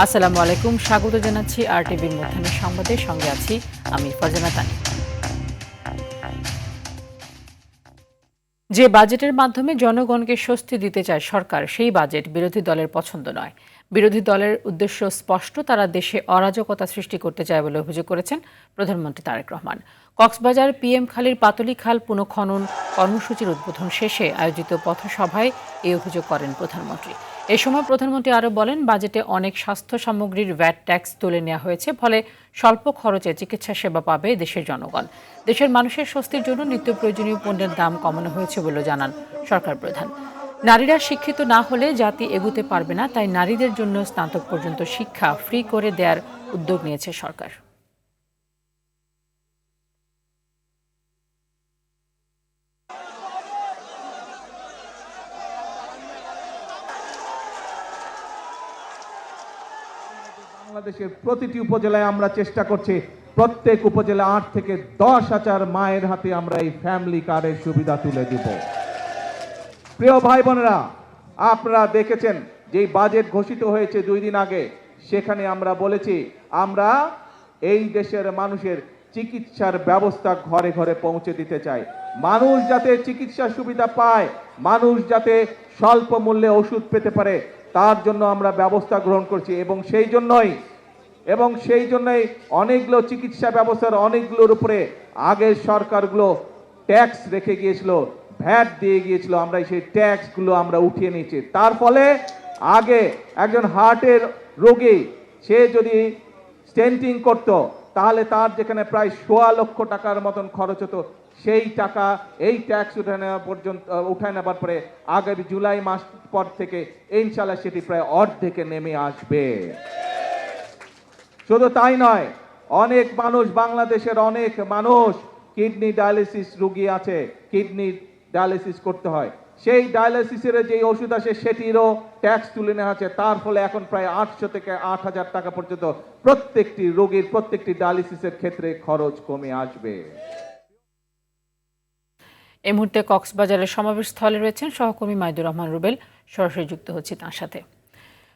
আসসালামু আলাইকুম, স্বাগত জানাচ্ছি আরটিভির মধ্যাহ্নের সংবাদের সঙ্গে আছি আমি ফারজানা তানি। যে বাজেটের মাধ্যমে জনগণকে স্বস্তি দিতে চায় সরকার, সেই বাজেট বিরোধী দলের পছন্দ নয়। বিরোধী দলের উদ্দেশ্য স্পষ্ট, তারা দেশে অরাজকতা সৃষ্টি করতে চায় বলে অভিযোগ করেছেন প্রধানমন্ত্রী তারেক রহমান। কক্সবাজার পিএম খালির পাতলি খাল পুনঃখনন কর্মসূচির উদ্বোধন শেষে আয়োজিত পথসভায় এই অভিযোগ করেন প্রধানমন্ত্রী। এ সময় প্রধানমন্ত্রী আরও বলেন, বাজেটে অনেক স্বাস্থ্য সামগ্রীর ভ্যাট ট্যাক্স তুলে নেওয়া হয়েছে, ফলে স্বল্প খরচে চিকিৎসা সেবা পাবে দেশের জনগণ। দেশের মানুষের স্বস্তির জন্য নিত্য প্রয়োজনীয় পণ্যের দাম কমানো হয়েছে বলে জানান সরকার প্রধান। নারীরা শিক্ষিত না হলে জাতি এগুতে পারবে না, তাই নারীদের জন্য স্নাতক পর্যন্ত শিক্ষা ফ্রি করে দেওয়ার উদ্যোগ নিয়েছে সরকার। বাংলাদেশের প্রতিটি উপজেলায় আমরা চেষ্টা করছি প্রত্যেক উপজেলা 8 থেকে 10,000 মায়ের হাতে আমরা এই ফ্যামিলি কার্ডের সুবিধা তুলে দিব। প্রিয় ভাই বোনেরা, আপনারা দেখেছেন যে বাজেট ঘোষিত হয়েছে 2 দিন আগে, সেখানে আমরা বলেছি আমরা এই দেশের মানুষের চিকিৎসার ব্যবস্থা ঘরে ঘরে পৌঁছে দিতে চাই। মানুষ যাতে চিকিৎসা সুবিধা পায়, মানুষ যাতে স্বল্প মূল্যে ওষুধ পেতে পারে, তার জন্য আমরা ব্যবস্থা গ্রহণ করছি। এবং সেই জন্যই অনেকগুলো চিকিৎসা ব্যবস্থার অনেকগুলোর উপরে আগের সরকারগুলো ট্যাক্স রেখে গিয়েছিল, ভ্যাট দিয়ে গিয়েছিল, আমরা সেই ট্যাক্সগুলো আমরা উঠিয়ে নিয়েছি। তার ফলে আগে একজন হার্টের রোগী সে যদি স্টেন্টিং করত, তাহলে তার যেখানে প্রায় 1.25 লক্ষ টাকার মতন খরচ হতো, সেই টাকা এই ট্যাক্স উঠায় নেবার পরে আগামী জুলাই মাস পর থেকে ইনশাআল্লাহ সেটি প্রায় অর্ধেকে নেমে আসবে। শুধু তাই নয়, অনেক মানুষ, বাংলাদেশের অনেক মানুষ কিডনি ডায়ালিসিস রোগী আছে, কিডনি ডায়ালিসিস করতে হয়, সেই ডায়ালিসিসের যে ওষুধ আছে সেটিরও ট্যাক্স তুলে নেওয়া আছে। তার ফলে এখন প্রায় 800 থেকে 8,000 টাকা পর্যন্ত প্রত্যেকটি রোগীর প্রত্যেকটি ডায়ালিসিসের ক্ষেত্রে খরচ কমে আসবে। এই মুহূর্তে কক্সবাজারের সমাবেশ স্থলে রয়েছেন সহকর্মী মাইদুর রহমান রুবেল, সরাসরি যুক্ত হচ্ছে তার সাথে।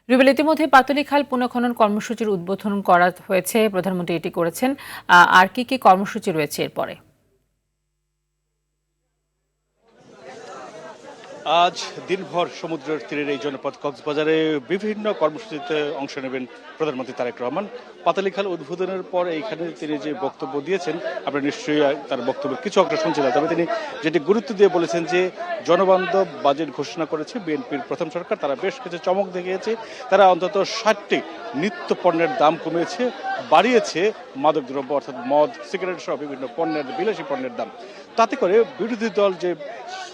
রুবেল, ইতিমধ্যে পাতলি খাল পুনঃখনন কর্মসূচির উদ্বোধন করা হয়েছে, প্রধানমন্ত্রী এটি করেছেন, আর কি কি কর্মসূচি রয়েছে এরপরে? আজ দিনভর সমুদ্রের তীরের এই জনপদ কক্সবাজারে বিভিন্ন কর্মসূচিতে অংশ নেবেন প্রধানমন্ত্রী তারেক রহমান। পাতালি খাল উদ্বোধনের পর এইখানে তিনি যে বক্তব্য দিয়েছেন, আপনারা নিশ্চয়ই তার বক্তব্যের কিছু অংশ শুনছিলেন। তবে তিনি যেটি গুরুত্ব দিয়ে বলেছেন যে জনবান্ধব বাজেট ঘোষণা করেছে বিএনপির প্রথম সরকার, তারা বেশ কিছু চমক দেখিয়েছে। তারা অন্তত 60টি নিত্য পণ্যের দাম কমিয়েছে, বাড়িয়েছে মাদকদ্রব্য অর্থাৎ মদ, সিগারেট সহ বিভিন্ন পণ্যের, বিলাসী পণ্যের দাম। তাতে করে বিরোধী দল যে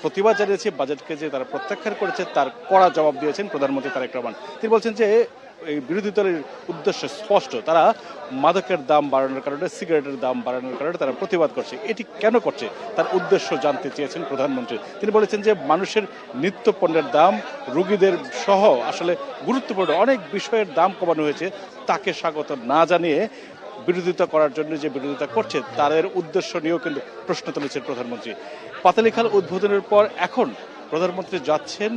প্রতিবাদ জানিয়েছে, বাজেটকে যে তারা প্রত্যাখ্যান করেছে, তার কড়া জবাব দিয়েছেন প্রধানমন্ত্রী তারেক রহমান। তিনি বলছেন যে এই বিরোধী দলের উদ্দেশ্য স্পষ্ট, তারা মাদকের দাম বাড়ানোর কারণে, সিগারেটের দাম বাড়ানোর কারণে তারা প্রতিবাদ করছে। এটি কেন করছে তার উদ্দেশ্য জানতে চেয়েছেন প্রধানমন্ত্রী। তিনি বলেছেন যে মানুষের নিত্য পণ্যের দাম, রোগীদের সহ আসলে গুরুত্বপূর্ণ অনেক বিষয়ের দাম কমানো হয়েছে, তাকে স্বাগত না জানিয়ে বিরোধিতা করার জন্য যে বিরোধিতা করছে তাদের উদ্দেশ্য নিয়েও কিন্তু প্রশ্ন তুলেছেন প্রধানমন্ত্রী। পাতালি খাল উদ্বোধনের পর এখন প্রধানমন্ত্রী যাচ্ছেন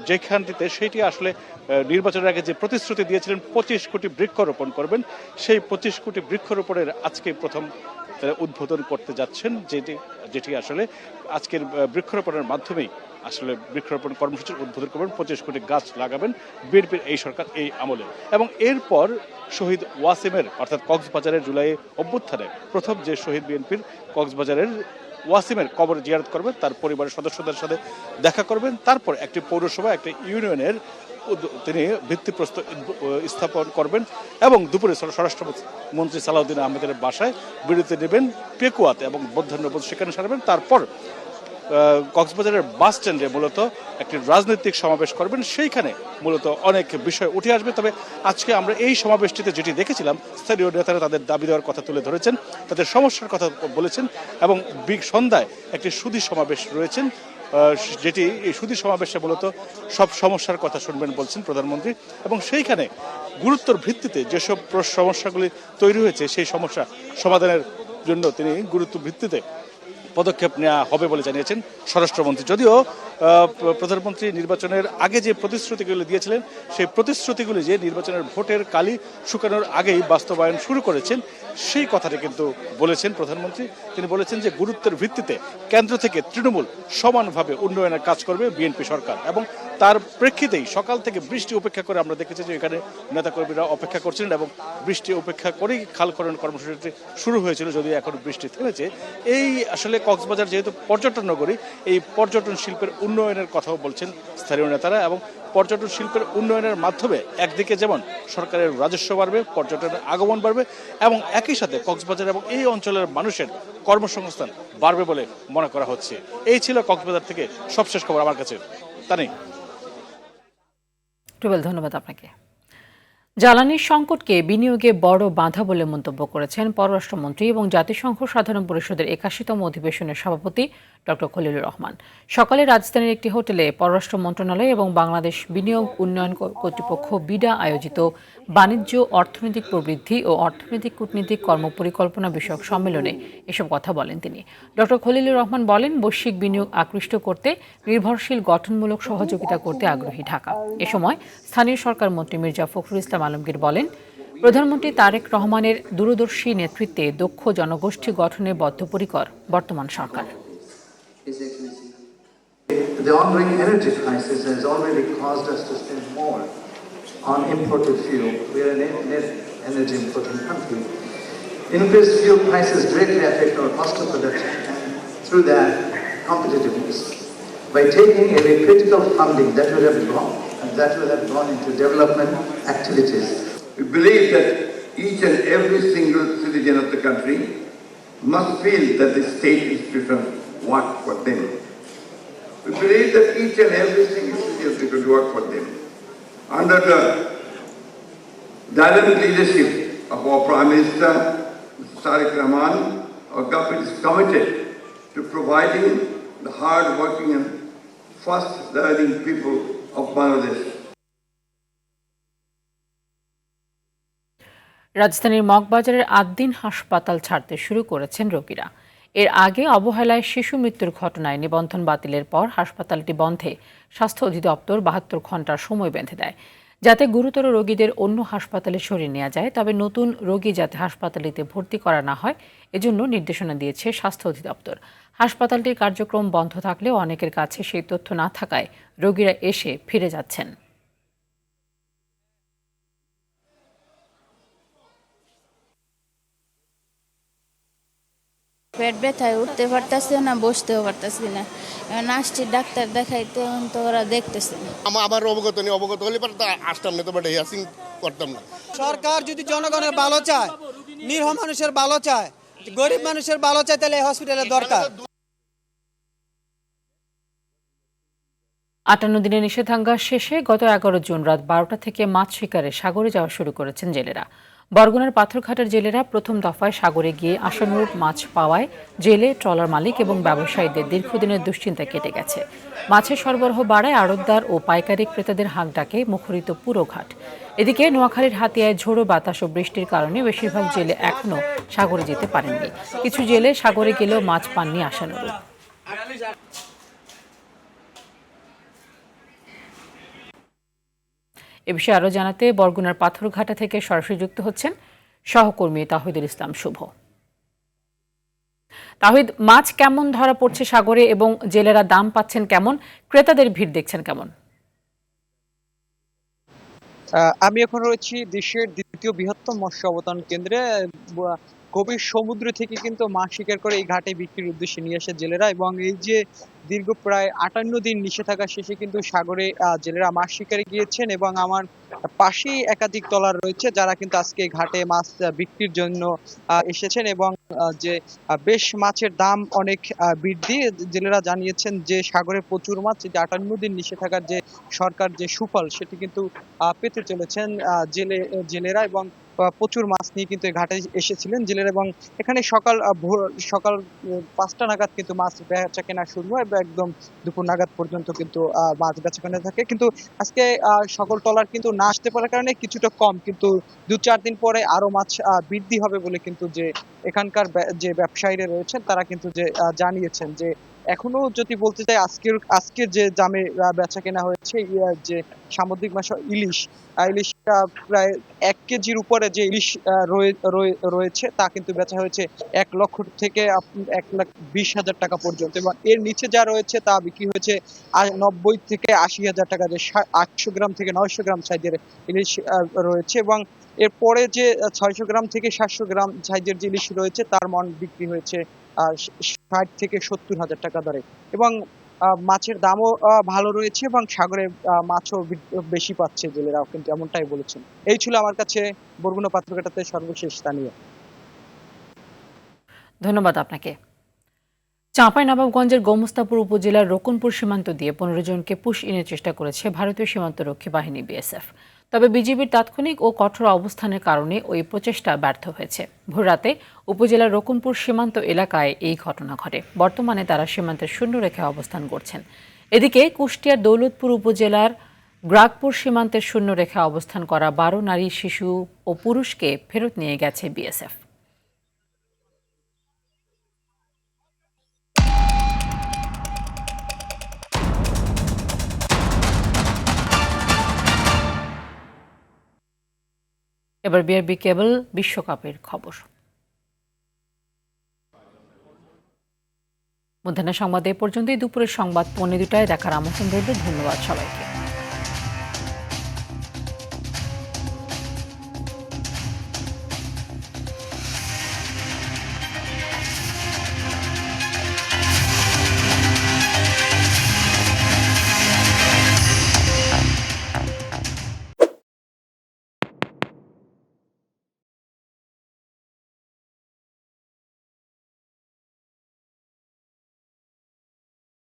যেখানটিতে, সেটি আসলে নির্বাচনের আগে যে প্রতিশ্রুতি দিয়েছিলেন 25 কোটি বৃক্ষরোপণ করবেন, সেই 25 কোটি বৃক্ষরোপণের আজকে প্রথম উদ্বোধন করতে যাচ্ছেন, যেটি আসলে আজকের বৃক্ষরোপণের মাধ্যমেই আসলে বৃক্ষরোপণ কর্মসূচির উদ্বোধন করবেন। 25 কোটি গাছ লাগাবেন বিএনপির এই সরকার এই আমলে। এবং এরপর শহীদ ওয়াসিমের অর্থাৎ কক্সবাজারের জুলাই অভ্যুত্থানে প্রথম যে শহীদ বিএনপির কক্সবাজারের ওয়াসিমের কবর জিয়ারত করবেন, তার পরিবারের সদস্যদের সাথে দেখা করবেন। তারপর একটি পৌরসভা, একটা ইউনিয়নের তিনি ভিত্তিপ্রস্তর স্থাপন করবেন এবং দুপুরে স্বরাষ্ট্রমন্ত্রী সালাউদ্দিন আহমেদের বাসায় বিরতি নেবেন পেকুয়াতে এবং মধ্যাহ্নভোজ সেখানে সারবেন। তারপর কক্সবাজারের বাস স্ট্যান্ডে মূলত একটি রাজনৈতিক সমাবেশ করবেন, সেইখানে মূলত অনেক বিষয় উঠে আসবে। তবে আজকে আমরা এই সমাবেশটিতে যেটি দেখেছিলাম, স্থানীয় নেতারা তাদের দাবি দেওয়ার কথা তুলে ধরেছেন, তাদের সমস্যার কথা বলেছেন এবং সন্ধ্যায় একটি সুধী সমাবেশ রয়েছেন, যেটি এই সুধী সমাবেশে মূলত সব সমস্যার কথা শুনবেন বলছেন প্রধানমন্ত্রী। এবং সেইখানে গুরুত্বর ভিত্তিতে যেসব সমস্যাগুলি তৈরি হয়েছে সেই সমস্যা সমাধানের জন্য তিনি গুরুত্ব ভিত্তিতে পদক্ষেপ নেওয়া হবে বলে জানিয়েছেন স্বরাষ্ট্রমন্ত্রী। যদিও প্রধানমন্ত্রী নির্বাচনের আগে যে প্রতিশ্রুতিগুলো দিয়েছিলেন সেই প্রতিশ্রুতিগুলি যে নির্বাচনের ভোটের কালি শুকানোর আগেই বাস্তবায়ন শুরু করেছেন সেই কথাটি কিন্তু বলেছেন প্রধানমন্ত্রী। তিনি বলেছেন যে গুরুত্বের ভিত্তিতে কেন্দ্র থেকে তৃণমূল সমানভাবে উন্নয়নের কাজ করবে বিএনপি সরকার, এবং তার প্রেক্ষিতেই সকাল থেকে বৃষ্টি উপেক্ষা করে আমরা দেখেছি যে এখানে নেতাকর্মীরা অপেক্ষা করছিলেন এবং বৃষ্টি উপেক্ষা করেই খাল খনন কর্মসূচিটি শুরু হয়েছিল, যদিও এখন বৃষ্টি থেমেছে। এই আসলে কক্সবাজার যেহেতু পর্যটন নগরী, এই পর্যটন শিল্পের উন্নয়নের কথাও বলছেন স্থানীয় নেতারা, এবং পর্যটন শিল্পের উন্নয়নের মাধ্যমে একদিকে যেমন সরকারের রাজস্ব বাড়বে, পর্যটনের আগমন বাড়বে, এবং একই সাথে কক্সবাজার এবং এই অঞ্চলের মানুষের কর্মসংস্থান বাড়বে বলে মনে করা হচ্ছে। এই ছিল কক্সবাজার থেকে সবশেষ খবর আমার কাছে। তা নেই। ধন্যবাদ আপনাকে। জ্বালানির সংকটকে বিনিয়োগে বড় বাধা বলে মন্তব্য করেছেন পররাষ্ট্রমন্ত্রী এবং জাতিসংঘ সাধারণ পরিষদের ৮১তম অধিবেশনের সভাপতি ডক্টর খলিলুর রহমান। সকালে রাজধানীর একটি হোটেলে পররাষ্ট্র মন্ত্রণালয় এবং বাংলাদেশ বিনিয়োগ উন্নয়ন কর্তৃপক্ষ বিডা আয়োজিত বাণিজ্য, অর্থনৈতিক প্রবৃদ্ধি ও অর্থনৈতিক কূটনীতিক কর্মপরিকল্পনা বিষয়ক সম্মেলনে এসব কথা বলেন তিনি। ডক্টর খলিলুর রহমান বলেন, বৈশ্বিক বিনিয়োগ আকৃষ্ট করতে নির্ভরশীল গঠনমূলক সহযোগিতা করতে আগ্রহী ঢাকা। এ সময় স্থানীয় সরকার মন্ত্রী মির্জা ফখরুল ইসলাম আলমগীর বলেন, প্রধানমন্ত্রী তারেক রহমানের দূরদর্শী নেতৃত্বে দক্ষ জনগোষ্ঠী গঠনে বদ্ধপরিকর বর্তমান সরকার। The ongoing energy crisis has already caused us to spend more on imported fuel. We are a net energy importing country. Increased fuel prices directly affect our cost of production and through that competitiveness. By taking away critical funding that would have gone into development activities. We believe that each and every single citizen of the country must feel that the state is prepared to work for them. We believe that each and every single citizen should work for them. Under the dynamic leadership of our Prime Minister, Mr. Tariq Rahman, our government is committed to providing the hard-working and fast-learning people of Bangladesh. রাজধানীর মগবাজারের আদ্দিন হাসপাতাল ছাড়তে শুরু করেছেন রোগীরা। এর আগে অবহেলায় শিশু মৃত্যুর ঘটনায় নিবন্ধন বাতিলের পর হাসপাতালটি বন্ধে স্বাস্থ্য অধিদপ্তর ৭২ ঘণ্টার সময় বেঁধে দেয়, যাতে গুরুতর রোগীদের অন্য হাসপাতালে সরিয়ে নেওয়া যায়। তবে নতুন রোগী যাতে হাসপাতালটিতে ভর্তি করা না হয় এজন্য নির্দেশনা দিয়েছে স্বাস্থ্য অধিদপ্তর। হাসপাতালটির কার্যক্রম বন্ধ থাকলেও অনেকের কাছে সেই তথ্য না থাকায় রোগীরা এসে ফিরে যাচ্ছেন। পেট ব্যথায় উঠতে পারতেছে না, বসতেও পারতেছি না। এখন আসছি ডাক্তার দেখাইতে, তো ওরা দেখতেছে না। আমার অবগত নেই, অবগত হলে পরে তো আসতাম না, তো বাট হিয়ারিং করতাম না। সরকার যদি জনগণের ভালো চায়, নিরীহ মানুষের ভালো চায়, গরিব মানুষের ভালো চায়, তাহলে এই হসপিটালের দরকার। ৫৮ দিনের নিষেধাজ্ঞা শেষে গত ১১ জুন রাত ১২টা থেকে মাছ শিকারে সাগরে যাওয়া শুরু করেছেন জেলেরা। বরগুনার পাথরঘাটার জেলেরা প্রথম দফায় সাগরে গিয়ে আশানুরূপ মাছ পাওয়ায় জেলে, ট্রলার মালিক এবং ব্যবসায়ীদের দীর্ঘদিনের দুশ্চিন্তা কেটে গেছে। মাছের সরবরাহ বাড়ায় আড়তদার ও পাইকারি ক্রেতাদের হাঁক ডাকে মুখরিত পুরো ঘাট। এদিকে নোয়াখালীর হাতিয়ায় ঝোড়ো বাতাস ও বৃষ্টির কারণে বেশিরভাগ জেলে এখনও সাগরে যেতে পারেননি। কিছু জেলে সাগরে গেলেও মাছ পাননি আশানুরূপ। এ বিষয়ে আরও জানাতে বরগুনার পাথরঘাটা থেকে সরাসরি যুক্ত হচ্ছেন সহকর্মী তাহিদুল ইসলাম শুভ। তাহিদ, মাছ কেমন ধরা পড়ছে সাগরে এবং জেলেরা দাম পাচ্ছেন কেমন, ক্রেতাদের ভিড় দেখছেন কেমন? আমি এখন রয়েছি দেশের দ্বিতীয় বৃহত্তম মৎস্য অবতারণ কেন্দ্রে। গভীর সমুদ্র থেকে কিন্তু মাছ শিকার করে এই ঘাটে বিক্রির উদ্দেশ্যে নিয়ে আসে জেলেরা, এবং এই যে দীর্ঘ প্রায় ৫৮ দিন নিষেধাজ্ঞা শেষে কিন্তু সাগরে জেলেরা মাছ শিকারে গিয়েছেন, এবং আমার পাশেই একাধিক ট্রলার রয়েছে যারা কিন্তু আজকে ঘাটে মাছ বিক্রির জন্য এসেছেন, এবং যে বেশ মাছের দাম অনেক বৃদ্ধি। জেলেরা জানিয়েছেন যে সাগরে প্রচুর মাছ, যে ৫৮ দিন নিষেধাজ্ঞার যে সরকার যে সুফল সেটি কিন্তু পেতে চলেছেন জেলেরা, এবং প্রচুর মাছ নিয়ে কিন্তু এই ঘাটে এসেছিলেন জেলেরা, এবং এখানে সকাল 5টা নাগাদ কিন্তু মাছ বেচা কেনা শুরু হয় এবং একদম দুপুর নাগাদ পর্যন্ত কিন্তু মাছ বেচা কেনা থাকে। কিন্তু আজকে সকল ট্রলার কিন্তু না আসতে পারার কারণে কিছুটা কম, কিন্তু 2-4 দিন পরে আরো মাছ বৃদ্ধি হবে বলে কিন্তু যে এখানকার যে ব্যবসায়ীরা রয়েছেন তারা কিন্তু যে জানিয়েছেন। যে এখনো যদি বলতে চাই আজকের যে দামে বেচা কেনা হয়েছে যে সামুদ্রিক মাছ ইলিশটা প্রায় 1 কেজির উপরে যে ইলিশ রয়েছে তা কিন্তু বেচা হয়েছে 1 লক্ষ থেকে 1,20,000 টাকা পর্যন্ত, এবং এর নিচে যা রয়েছে তা বিক্রি হয়েছে 90 থেকে 80,000 টাকা, যে 800 গ্রাম থেকে 900 গ্রাম সাইজের ইলিশ রয়েছে, এবং এরপরে যে 600 গ্রাম থেকে 700 গ্রাম সাইজের যে ইলিশ রয়েছে তার মন বিক্রি হয়েছে 60 থেকে 70,000 টাকা দরে, এবং মাছের দামও ভালো রয়েছে এবং সাগরে মাছও বেশি পাচ্ছে জেলেরাও কিন্তু এমনটাই বলেছেন। এই ছিল আমার কাছে বরগুনা পাথরঘাটাতে সর্বশেষ স্থানীয়। ধন্যবাদ আপনাকে। চাঁপাইনবাবগঞ্জের গোমস্তাপুর উপজেলার রকুনপুর সীমান্ত দিয়ে 15 জনকে পুশ ইনের চেষ্টা করেছে ভারতীয় সীমান্তরক্ষী বাহিনী বিএসএফ। তবে বিজিবির তাৎক্ষণিক ও কঠোর অবস্থানের কারণে ওই প্রচেষ্টা ব্যর্থ হয়েছে। ভোররাতে উপজেলার রকুনপুর সীমান্ত এলাকায় এই ঘটনা ঘটে। বর্তমানে তারা সীমান্তের শূন্যরেখায় অবস্থান করছেন। এদিকে কুষ্টিয়ার দৌলতপুর উপজেলার গ্রাগপুর সীমান্তের শূন্যরেখায় অবস্থান করা 12 নারী, শিশু ও পুরুষকে ফেরত নিয়ে গেছে বিএসএফ। এবার বিআরবি কেবল বিশ্বকাপের খবর। মধ্যাহ্ন সংবাদ এ পর্যন্তই। দুপুরের সংবাদ 2:15 দেখার আমন্ত্রণ রইল। ধন্যবাদ সবাইকে।